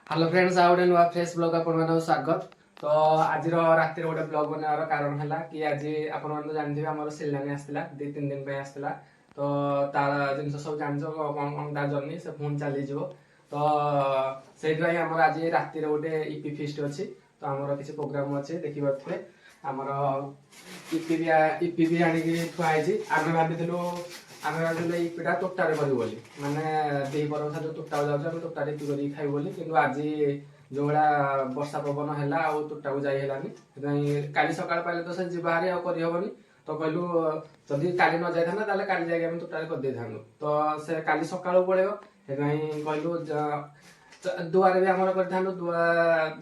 Hello friends आ गोटे नुआ fresh blog आपन स्वागत। तो आज राति गोटे ब्लॉग बनावर कारण है कि आज आप जानते आम सिलानी आसला 2-3 दिन आसला। तो तार जिन सब जान कौन कौन तार जर्नी से पुणी चली तो से आज राति गोटे इपी फिस्ट अच्छी। तो आमर किसी प्रोग्राम अच्छे देखी पारे आमर इपी भी आणिक थुआई आम भाई आम इपिटा तोटारे करूँ बोली माने दी पर जो तोटा जाऊँ तोटा इपी कर खाइबू बोली कि आज जो भाया वर्षा पवन है तोटा को जाइलानी काली सका पाले तो से बाहरी आनी। तो कहलु जदि काली न जाता ताले काली जाके तोटारे कर था तो से काली सका पड़े कहलु दुआरे भी आमर कर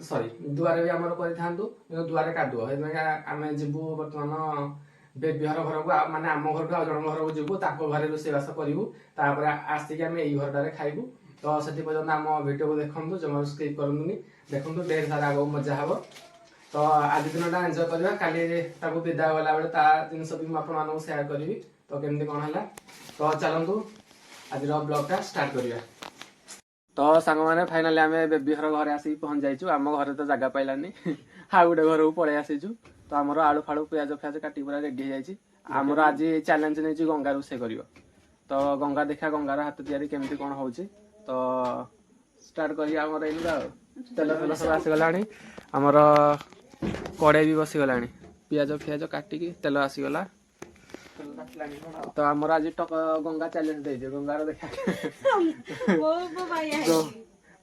सरी दुआरे भी आमर कर दुआरे कादुओ आम जीवु बर्तमान बेबी घर घर को माने आम घर को जन घर को जीवु घरे रोषेबास करूँ आसिक आम यही घरटारे खाइबू। तो से पर्यटन आम वीडियो को देखूँ जमार स्किप करूनी देखूँ ढेर सारा आगे मजा हे। तो आज दिन एंजॉय करवा काली विदा गला बेले जिन भी मुझे सेयार करी तो केमती कौन है। तो चलतु आज ब्लॉगटा स्टार्ट करवा। तो सांग मैंने फाइनाली आम बेबी घर घर आसिक पहुंच जाइचु। आम घर तो जगह पाइलानी हाउ गोटे घर को पलि आसीचु। तो आमर आलू फाड़ू पियाज फियाज काटी पूरा रेडी हो आमर आज चैलेंज नहीं गंगा रोषे कर। तो गंगा देखा गंगार हाथ तैयारी केमती कौन हो। तो स्टार्ट करिया आमर एइनुरा तेल तेल सब आसीगला आमर कड़े भी बसीगला पियाज फियाज काटिकी तेल आसीगला। तो आमर आज गंगा चैलेंज दे गंगार देखा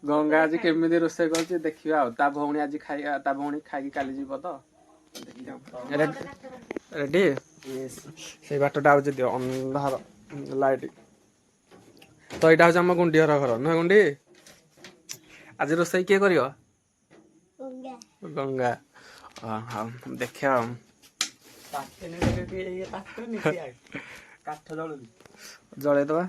गंगा आज केमी रोषे कर देखा भौणी आज खाई भौणी खाई काली जीव तो रेडी से बाटटा आज दियो अंधार लाइट। तो यहाँ हूँ आम गुंडी घर घर नुह गुंडी आज रोषे किए कर गंगा हाँ देखा जल दबा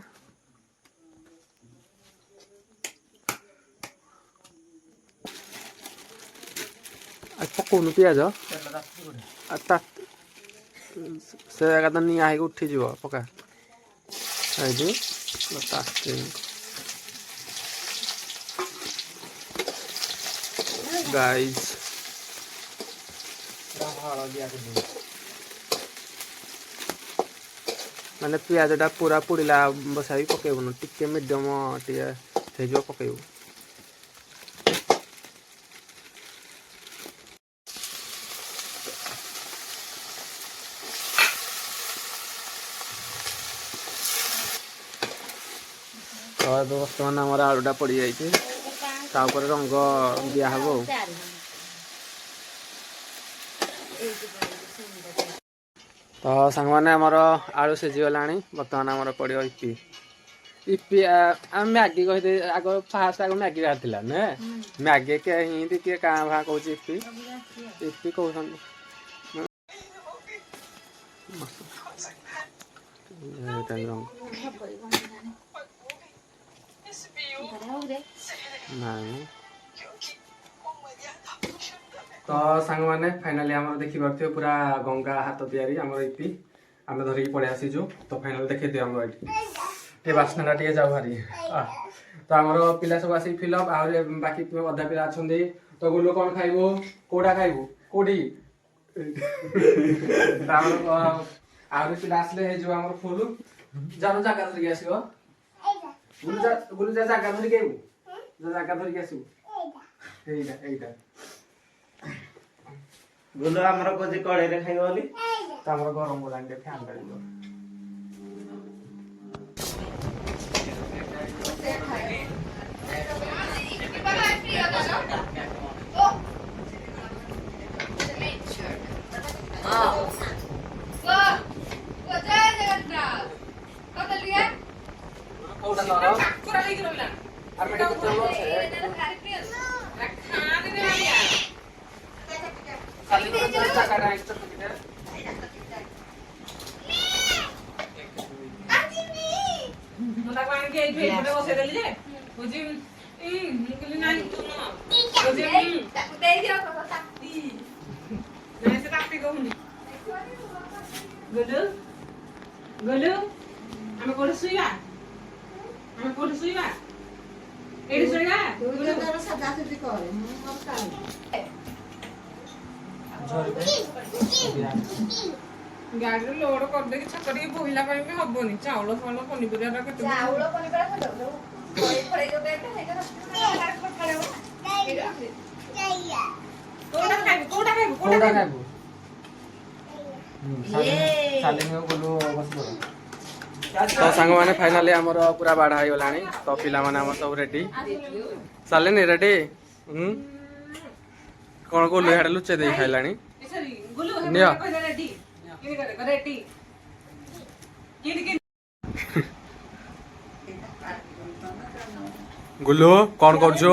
पकौनु पियाज से एका निआ हो उठीज पका गाइस माने पियाजटा पूरा पुड़िला बसा पकेबुन टिके मीडियम टे पकेबू। तो बर्तमान आम आलूटा पड़ जाइए रंग दिहब। तो सांग मैंने आमर आलू सीझीगला बर्तमान आमर पड़ो इपी इपी आम मैगी कही आग फास्ट आग मैगी बाहर था नुहे मैगी हिंदी किए क्या भा कौच इपी इपी कौन तो सांग मैंने फाइनाली आम देखी पारे पूरा गंगा हाथ तैयारी आम इपी आम धरिकी पड़े आसीचु। तो फाइनाली देखे दियो आम ये बास्ना टे जाऊ भारी। तो आमर पिला सब आसिक फिलअप आ बाकी अधा पिला अच्छा। तो गुलु कौन खाइबू कौटा खाइबू कौटी आहरी पिला आसले जो आम फुल जान जगह धरिक आस गुलु जगह धरिक आइबू जगह धरिक आसबू गुलो आमर कोजी कड़े रे खाइबो बोली तो आमर गरम गलानी टे fan डालिबो। Gulu, ame kodu suya, ame kodu suya. Ini suya, gulu. ଗାଡିରେ ଲୋଡ କରିଦେଇକି ଛକ ଟିକେ ବୋହିଲା ପାଇଁ ବି ହବନି ଚାଉଳ ଫାଉଳ ପନିପରିବା କେତେ କୋଉଟା ଖାଇବୁ କୋଉଟା ଖାଇବୁ କୋଉଟା ଖାଇବୁ ଚାଲିନି ବୋଲୁ ବସିବ ତ ସାଙ୍ଗମାନେ ଫାଇନାଲି ଆମର ପୁରା ବାଢା ହେଇଗଲାଣି ତ ପିଲାମାନେ ଆମର ସବୁ ରେଡି ଚାଲିନି ରେଡି କଣ କଲୁ ଇଆଡେ ଲୁଚେଇ ଦେଇ ଖାଇଲାଣି ନିଅ ଗୁଲୁ କଣ କରୁଛୁ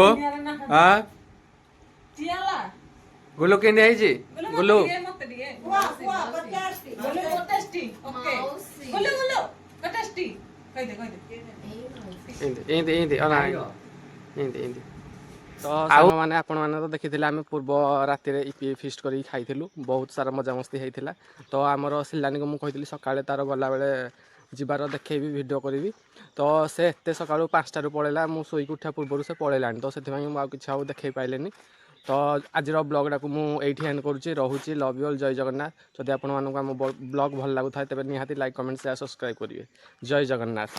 ଗୁଲୁ କେମିତି ହେଇଛି ଗୁଲୁ ଏମିତି ଏମିତି ଏମିତି ତ ସାଙ୍ଗମାନେ ଆପଣମାନେ ତ ଦେଖିଥିଲେ ଆମେ ପୂର୍ବ ରାତିରେ ଇପି ଫିଷ୍ଟ କରିକି ଖାଇଥିଲୁ ବହୁତ ସାରା ମଜାମସ୍ତି ହେଇଥିଲା ତ ଆମର ଶିଲାନୀକୁ ମୁଁ କହିଥିଲି ସକାଳେ ତାର ଗଲାବେଳେ ଯିବାର ଦେଖେଇବି ଭିଡ଼ିଓ କରିବି ତ ସେ ଏତେ ସକାଳୁ 5ଟାରୁ ପଳେଇଲା ମୁଁ ଶୋଇକି ଉଠିବା ପୂର୍ବରୁ ସେ ପଳେଇଲାଣି ତ ସେଥିପାଇଁ ମୁଁ ଆଉ କିଛି ଆଉ ଦେଖେଇ ପାଇଲିନି ତ ଆଜିର ବ୍ଲଗ୍ଟାକୁ ମୁଁ ଏଇଠି ଏଣ୍ଡ କରୁଛି ରହୁଛି ଲଭ୍ ୟୁ ଅଲ୍ ଜୟ ଜଗନ୍ନାଥ ଯଦି ଆପଣମାନଙ୍କୁ ଆମ ବ୍ଲଗ୍ ଭଲ ଲାଗୁଥାଏ ତେବେ ନିହାତି ଲାଇକ୍ କମେଣ୍ଟ ସେୟାର ସବସ୍କ୍ରାଇବ୍ କରିବେ ଜୟ ଜଗନ୍ନାଥ।